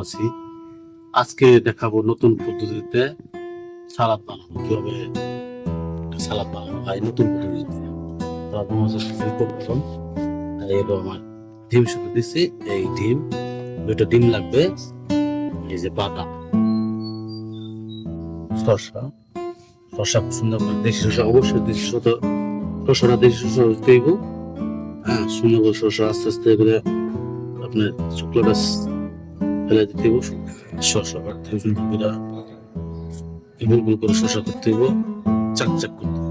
আছি। আজকে দেখাবো নতুন পদ্ধতিতে সালাদ বানানো, কিভাবে সালাদ বানানো হয় নতুন পদ্ধতিতে। সালাদ বানানো এলো আমার ডিম শুধু দিচ্ছি, এই ডিম 2টা ডিম লাগবে, এই যে বাদাম, শসা, শসা সুন্দর করে দেশি শসা, অবশ্যই দেশি শসা, শসাটা দেশি শসা দিব। হ্যাঁ, সুন্দর করে শসা আস্তে আস্তে করে আপনার শুক্লাটা ফেলে দিতে হইব। শসা কাটতে হইব সুন্দর করে, গোল গোল করে শসা করতে হইব, চাক চাক করতে হইব।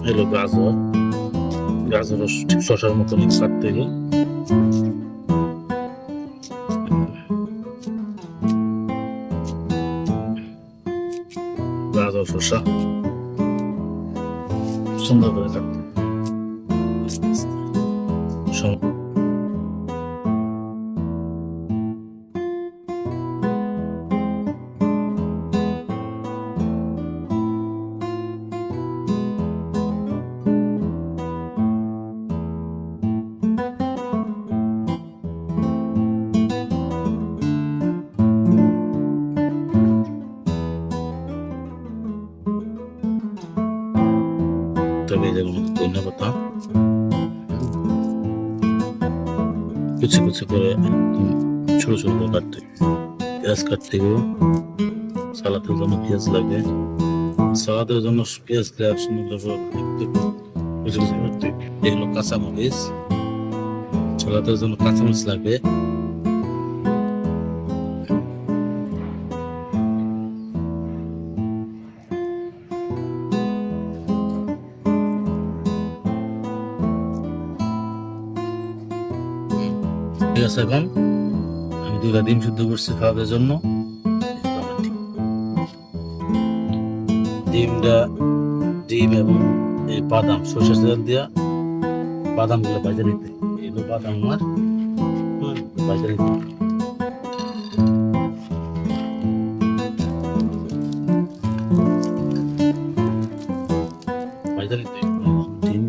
এলো গাজর, গাজর ঠিক শসার মতন কাটতে হইব। গাজর শসা সুন্দর করে কাটতে আস্তে আস্তে। তবে যেমন ধনিয়া পাতা কুচি কুচি করে ছোট ছোট করে কাটতে, পেঁয়াজ কাটতে হবে, সালাদের জন্য পেঁয়াজ লাগে, সালাদের জন্য পেঁয়াজ কুচি কুচি কাটতে। এগুলো কাঁচামরিচ, সালাদের জন্য কাঁচামরিচ লাগবে। ঠিক আছে, এখন আমি 2টা ডিম সিদ্ধ করছি খাওয়ার জন্য। ডিম এবং এই বাদাম, সরষের তেল দিয়া বাদাম গুলো ভাজা নিতে, এগুলো বাদাম আমার ভাজা নিতে। ভাজা নিতে ডিম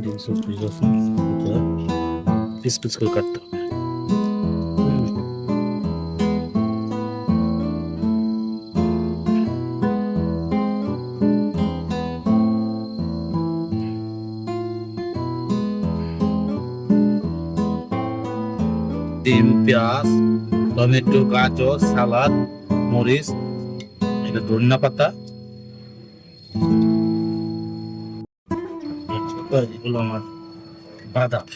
পিস পিস করে কাটতে হবে। ডিম, পেঁয়াজ, টমেটো, গাজর, সালাদ, মরিচ, এটা ধনিয়া পাতা, এগুলো আমার বাদাম।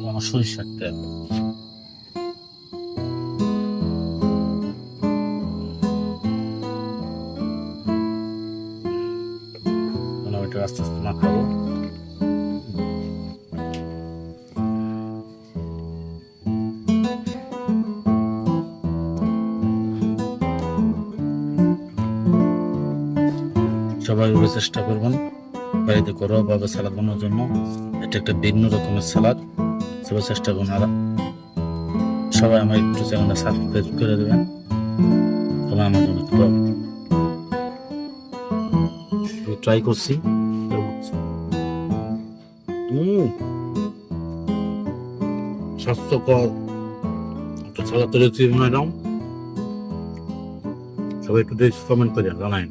আমার সরিষার তেল, আস্তে আস্তে মাখাবো। সবাই চেষ্টা করবেন বাড়িতে ঘরোয়া ভাবে সালাদ বানানোর জন্য। এটা একটা ভিন্ন রকমের সালাদ, সবাই চেষ্টা করুন। আর সবাই আমার একটু চ্যানেলটা সাবস্ক্রাইব করে দেবেন। সবাই আমার জন্য ট্রাই করছি। স্বাস্থ্যকর একটা সালাদ তৈরি বানাইলাম। সবাই একটু কমেন্ট করে জানাইন।